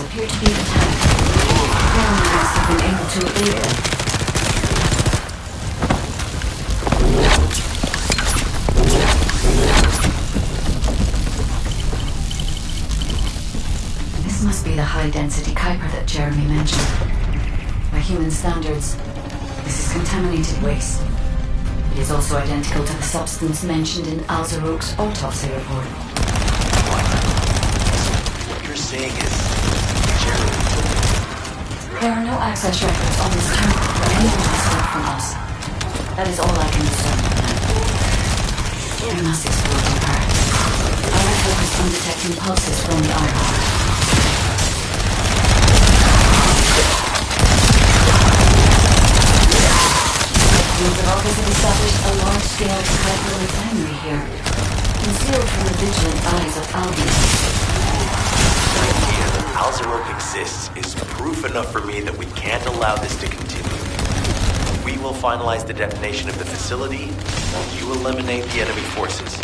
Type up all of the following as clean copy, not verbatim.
appear to be intact. Jeremy must have been able to evade them. This must be the high-density Kuiper that Jeremy mentioned. By human standards, this is contaminated waste. It is also identical to the substance mentioned in Alzarok's autopsy report. What you're saying is... Jeremy... There are no access records on this terminal for anyone to stop from us. That is all I can discern for now. I must explore deeper. I will focus on detecting pulses from the iron. The Rockets have established a large-scale Kuiper refinery here, concealed from the vigilant eyes of Albion. The idea that Alzarok exists is proof enough for me that we can't allow this to continue. We will finalize the detonation of the facility, while you eliminate the enemy forces.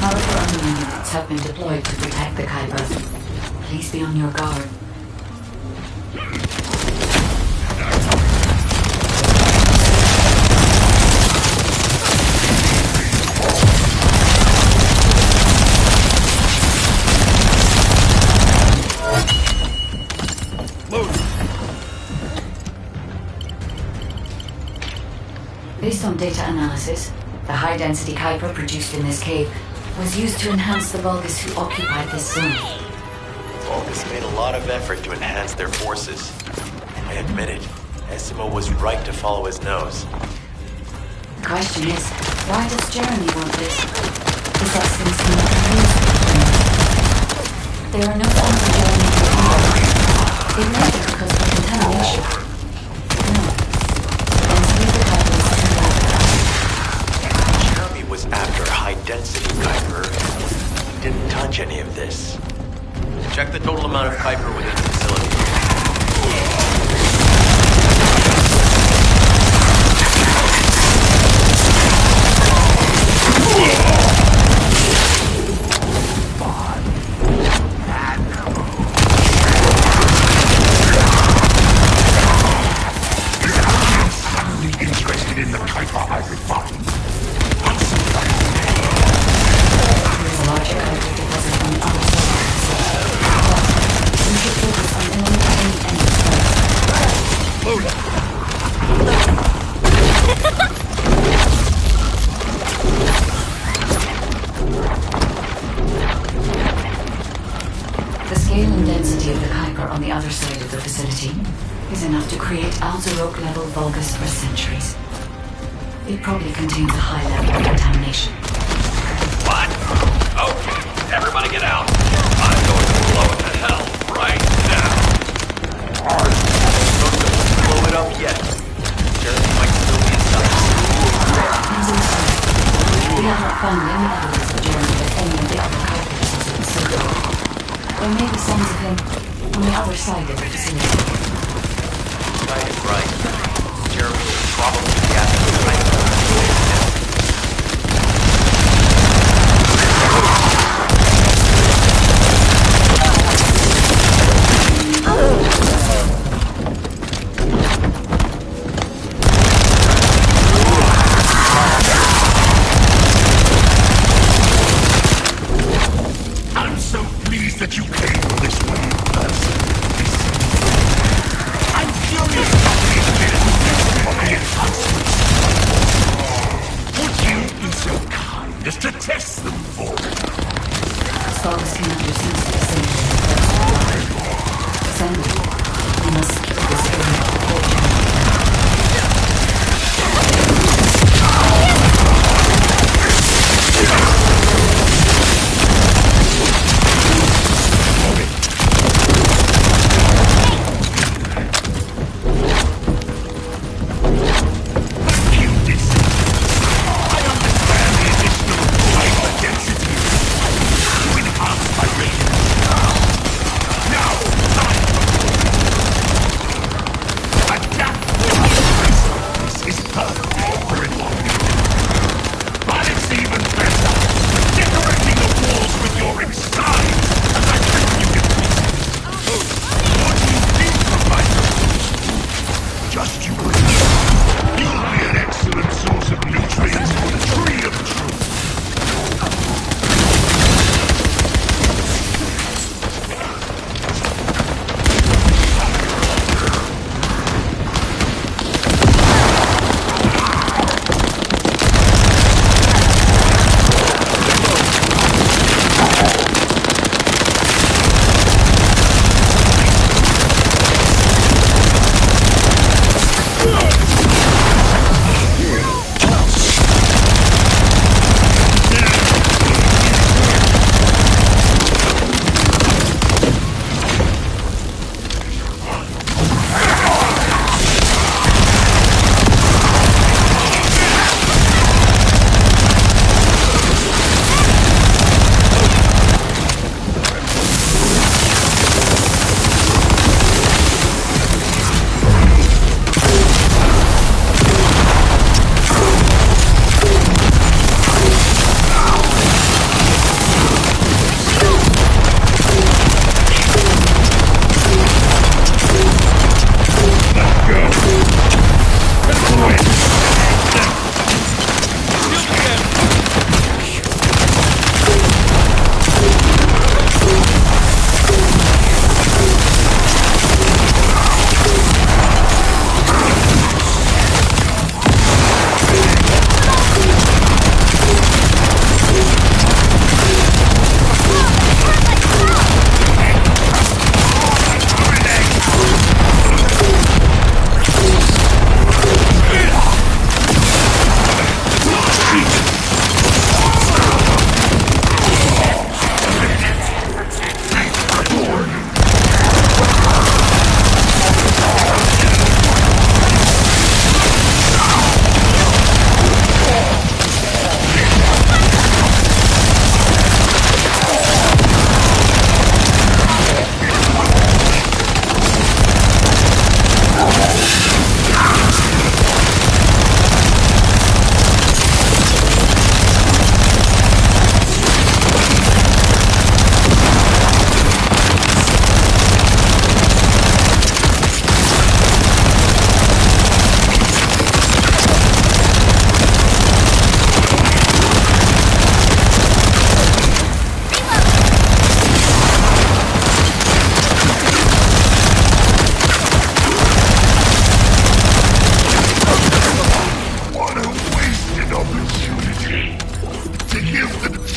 Powerful enemy units have been deployed to protect the Kuiper. Please be on your guard. Based on data analysis, the high-density Kuiper produced in this cave was used to enhance the Vulgus who occupied this zone. Vulgus made a lot of effort to enhance their forces. I admit it, Essimo was right to follow his nose. The question is, why does Jeremy want this? The substance cannot be used. There are no signs of Jeremy before. It may be because of the contamination. No. The density of the Kuiper is too low. Jeremy was after high-density Kuiper. He didn't touch any of this. Check the total amount of Kuiper within the facility. Interested in the Kuiper I refined. There's a larger Kuiper deposit on the other side. But we should focus on eliminating any threats. Load up. The scale and density of the Kuiper on the other side of the facility is enough to create Alzarok-level Vulgus for centuries. It probably contains a high level of contamination. What? Okay, everybody get out. I'm going to blow it to hell right now. Don't blow it up yet. Jeremy might still be inside. We have not found any evidence of Jeremy at any of the other Kuipers in the facility. There may be signs of him on the other side of the facility. Right is right. Jeremy is probably gathering the right. I'm so pleased that you came this way, person. I'm curious about these Would you be so kind as to test them for me? Vulgus cannot receive the same Descendant, we must keep this area before Jeremy.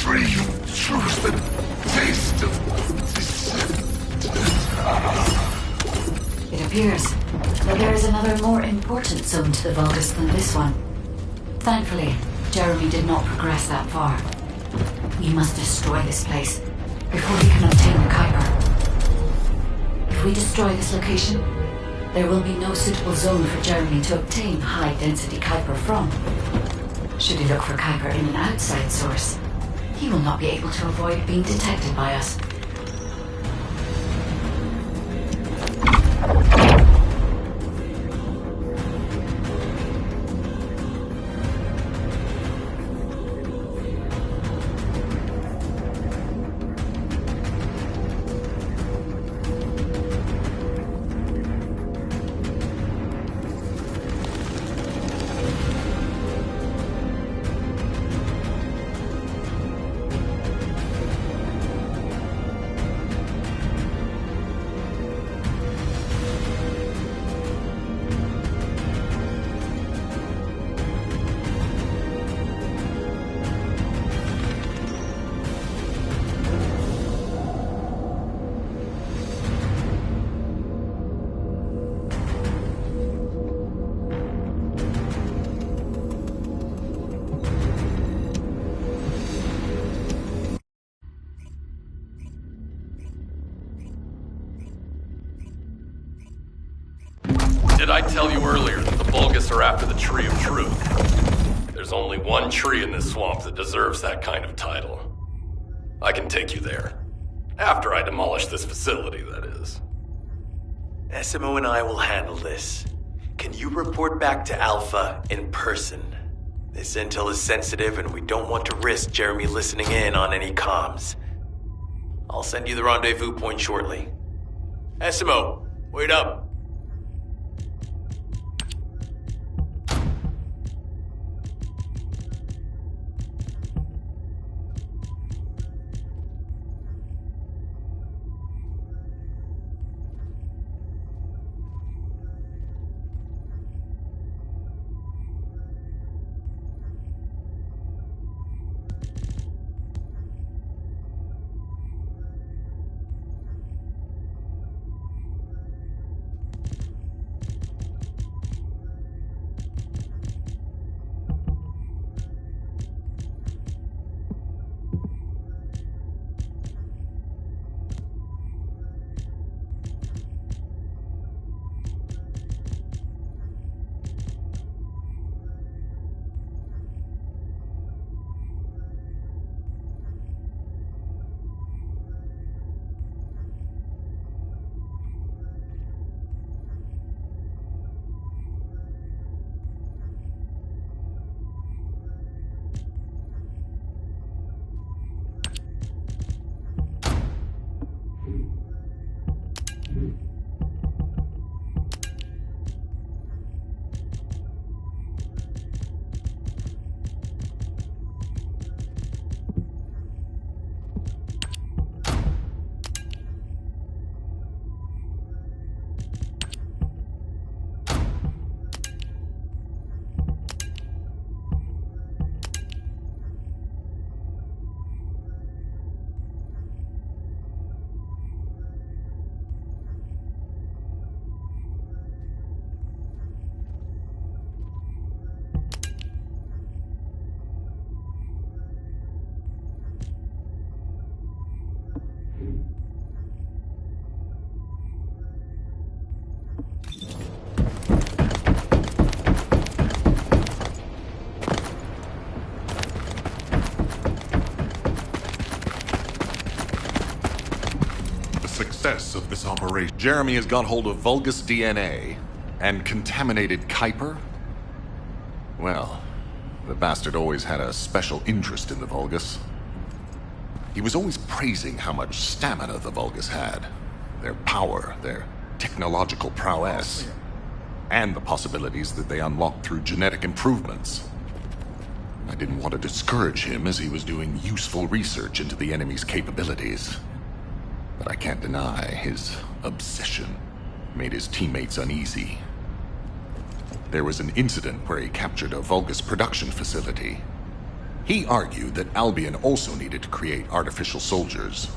free you choose the taste of Descendant. It appears that there is another more important zone to the Vulgus than this one. Thankfully, Jeremy did not progress that far. We must destroy this place before we can obtain the Kuiper. If we destroy this location, there will be no suitable zone for Jeremy to obtain high-density Kuiper from. Should he look for Kuiper in an outside source, he will not be able to avoid being detected by us. Did I tell you earlier that the Vulgus are after the Tree of Truth? There's only one tree in this swamp that deserves that kind of title. I can take you there. After I demolish this facility, that is. SMO and I will handle this. Can you report back to Alpha in person? This intel is sensitive and we don't want to risk Jeremy listening in on any comms. I'll send you the rendezvous point shortly. SMO, wait up. Of this operation. Jeremy has got hold of Vulgus DNA and contaminated Kuiper? Well, the bastard always had a special interest in the Vulgus. He was always praising how much stamina the Vulgus had, their power, their technological prowess, and the possibilities that they unlocked through genetic improvements. I didn't want to discourage him as he was doing useful research into the enemy's capabilities. But I can't deny his obsession made his teammates uneasy. There was an incident where he captured a Vulgus production facility. He argued that Albion also needed to create artificial soldiers.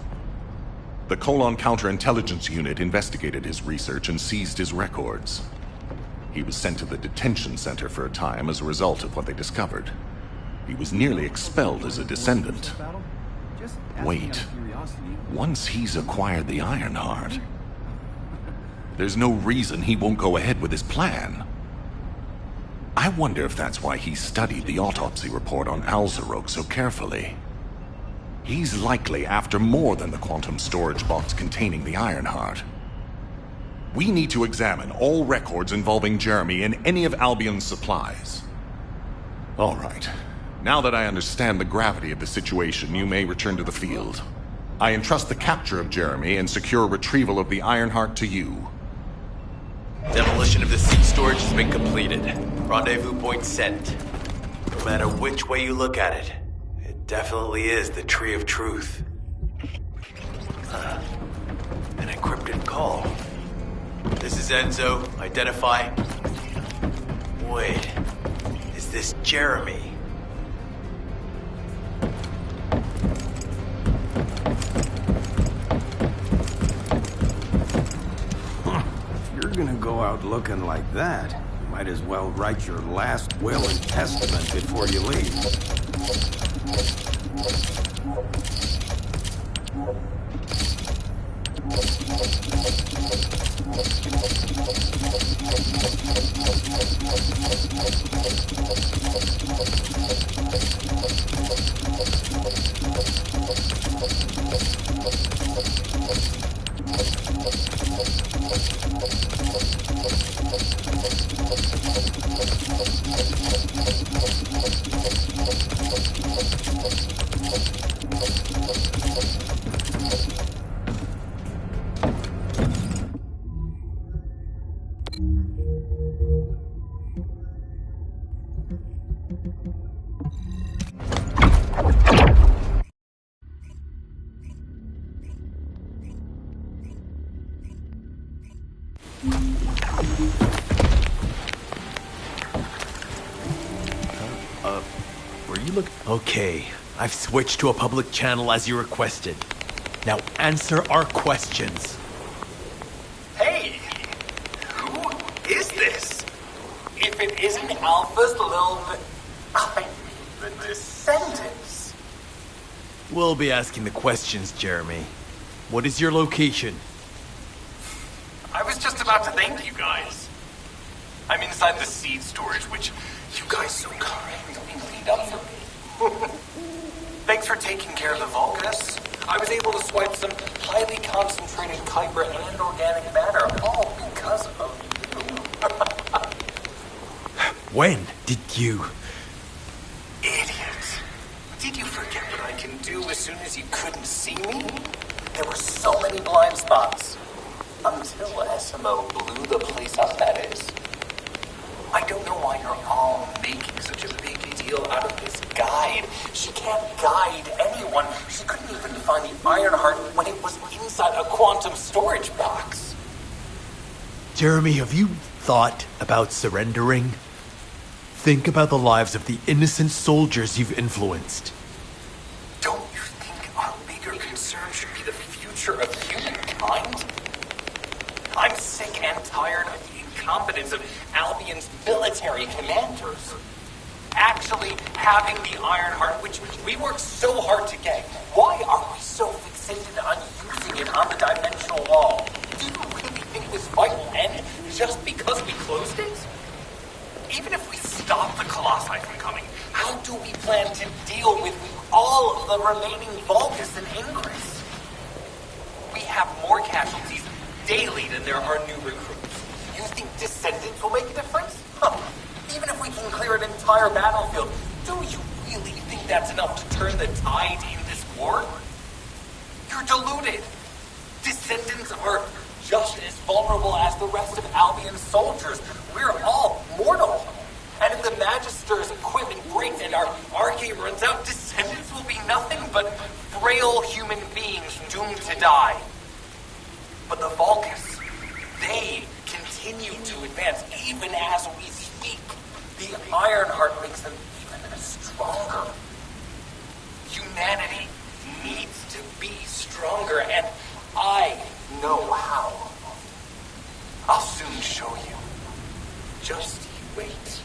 The Colon Counterintelligence Unit investigated his research and seized his records. He was sent to the detention center for a time as a result of what they discovered. He was nearly expelled as a descendant. Wait, once he's acquired the Ironheart, there's no reason he won't go ahead with his plan. I wonder if that's why he studied the autopsy report on Alzarok so carefully. He's likely after more than the quantum storage box containing the Ironheart. We need to examine all records involving Jeremy and any of Albion's supplies. All right. Now that I understand the gravity of the situation, you may return to the field. I entrust the capture of Jeremy and secure retrieval of the Ironheart to you. Demolition of the seed storage has been completed. Rendezvous point set. No matter which way you look at it, it definitely is the Tree of Truth. An encrypted call. This is Enzo. Identify. Wait. Is this Jeremy? If you're gonna go out looking like that, you might as well write your last will and testament before you leave. Okay, I've switched to a public channel as you requested. Now answer our questions. Hey! Who is this? If it isn't Alpha's the Descendants. We'll be asking the questions, Jeremy. What is your location? I was just about to thank you guys. I'm inside the seed storage, which you guys so kindly cleaned up for me. Thanks for taking care of the Vulgus. I was able to swipe some highly concentrated Kuiper and organic matter, all because of you. When did you... Idiot. Did you forget what I can do as soon as you couldn't see me? There were so many blind spots. Until SMO blew the place up, that is. I don't know why you're all making such a big deal out of this guide. She can't guide anyone. She couldn't even find the Ironheart when it was inside a quantum storage box. Jeremy, have you thought about surrendering? Think about the lives of the innocent soldiers you've influenced. Don't you think our bigger concern should be the future of humankind? I'm sick and tired of the incompetence of Albion's military commanders. Actually having the Ironheart, which we worked so hard to get, why are we so fixated on using it on the dimensional wall? Do you really think this fight will end just because we closed it? Even if we stop the Colossi from coming, how do we plan to deal with all of the remaining Vulgus and Ingress? We have more casualties daily than there are new recruits. You think Descendants will make a difference? Huh. Even if we can clear an entire battlefield, do you really think that's enough to turn the tide in this war? You're deluded. Descendants are just as vulnerable as the rest of Albion's soldiers. We're all mortal. And if the Magister's equipment breaks and our arcade runs out, Descendants will be nothing but frail human beings doomed to die. But the Vulgus, they continue to advance even as we speak. The Ironheart makes them even stronger. Humanity needs to be stronger, and I know how. I'll soon show you. Just you wait.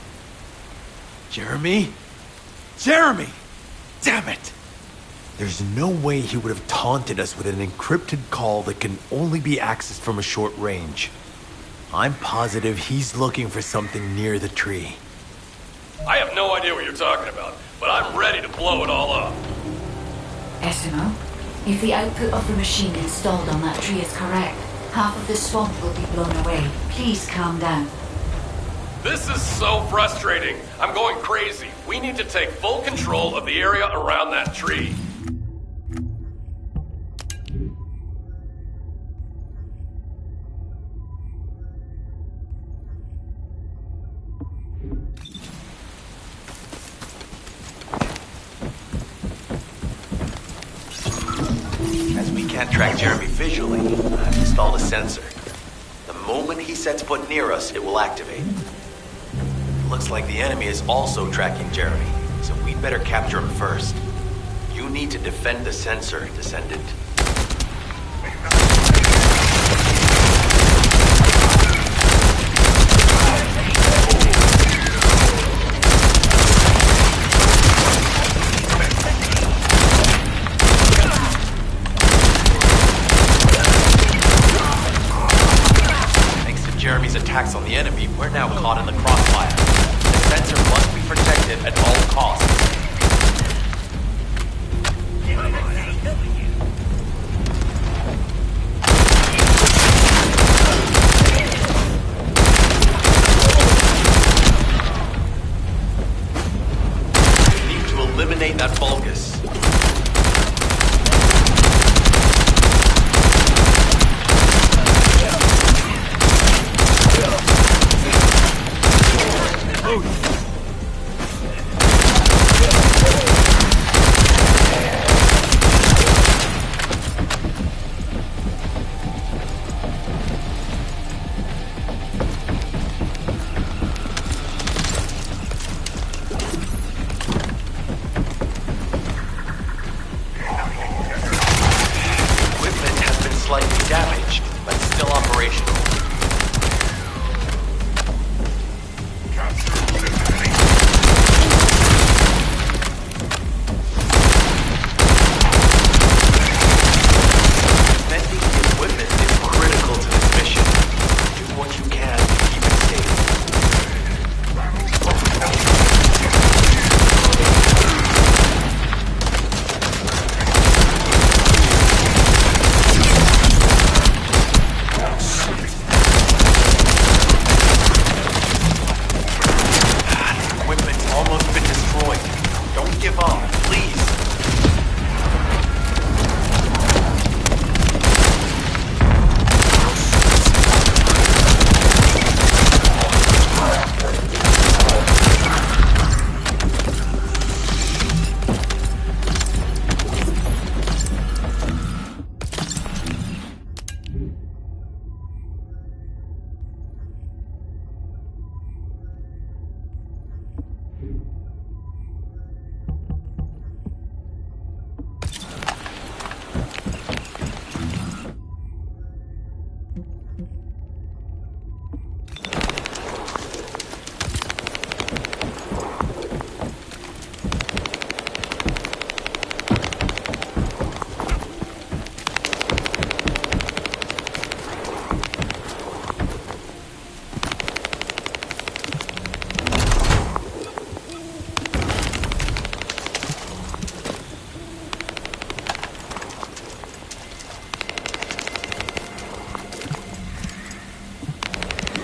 Jeremy? Jeremy! Damn it! There's no way he would have taunted us with an encrypted call that can only be accessed from a short range. I'm positive he's looking for something near the tree. I have no idea what you're talking about, but I'm ready to blow it all up. Esimo, if the output of the machine installed on that tree is correct, half of the swamp will be blown away. Please calm down. This is so frustrating. I'm going crazy. We need to take full control of the area around that tree. As we can't track Jeremy visually, I've installed a sensor. The moment he sets foot near us, it will activate. Looks like the enemy is also tracking Jeremy, so we'd better capture him first. You need to defend the sensor, Descendant. Jeremy's attacks on the enemy, we're now caught in the crossfire. The sensor must be protected at all costs. We need to eliminate that Vulgus. Slightly damaged, but still operational. Defending the equipment is critical to this mission. Do what you can to keep it safe.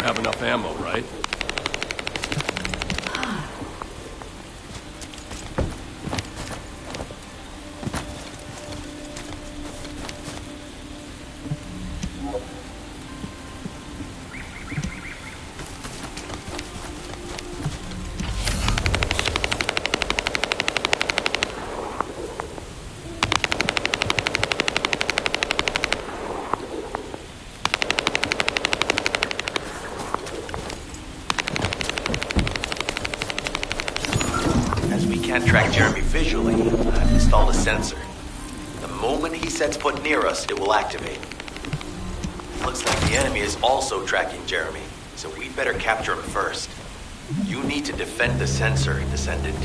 Have enough ammo, right? moment he sets foot near us, it will activate. Looks like the enemy is also tracking Jeremy, so we'd better capture him first. You need to defend the sensor, Descendant.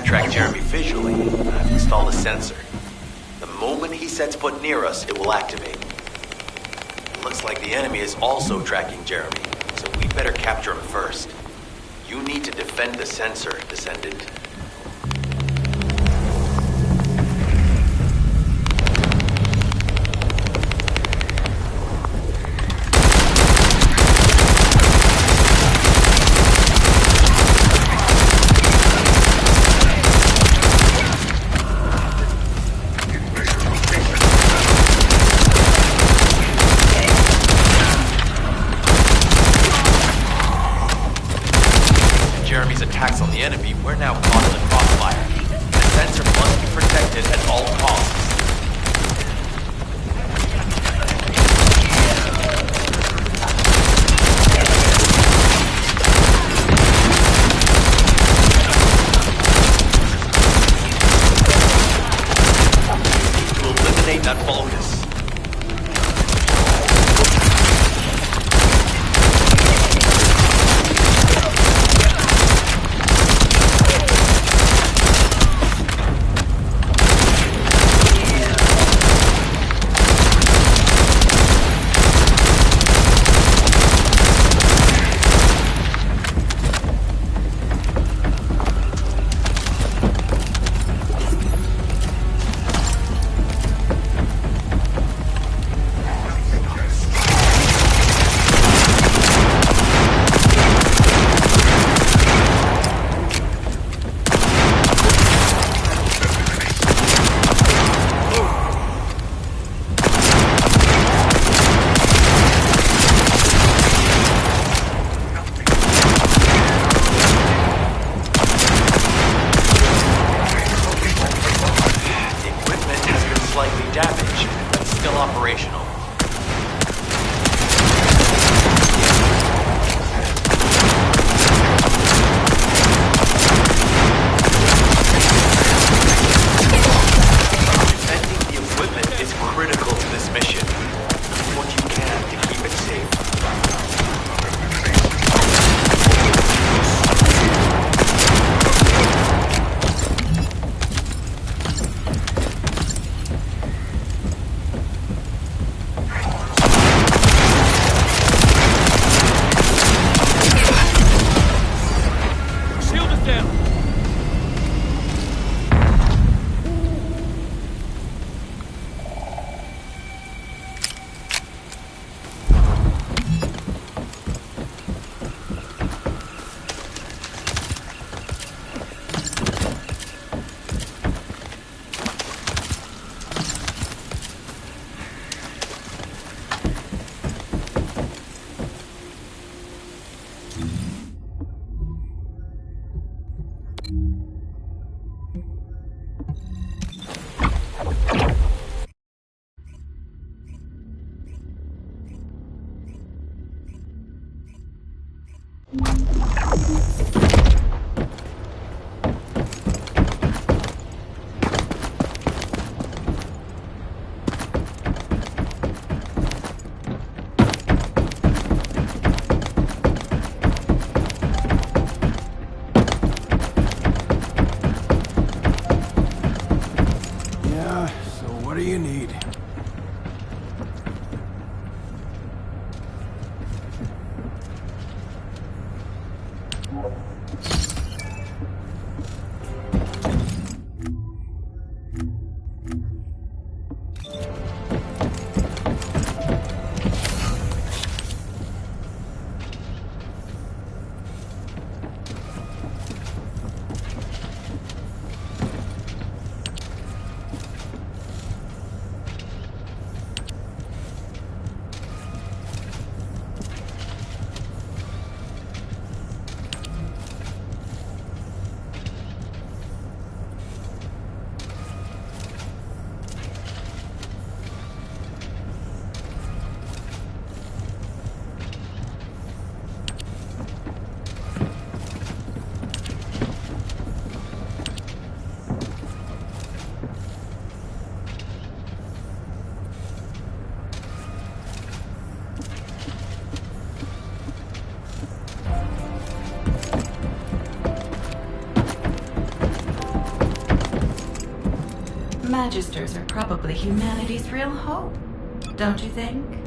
Track Jeremy visually, I've installed a sensor. The moment he sets foot near us, it will activate. It looks like the enemy is also tracking Jeremy, so we'd better capture him first. You need to defend the sensor, Descendant. Jeremy's attacks on the enemy, we're now caught in the crossfire. The sensor must be protected at all costs. To eliminate that Vulgus. still operational. Defending the equipment is critical to this mission. Do what you can to keep it safe. What do you need? Magisters are probably humanity's real hope, don't you think?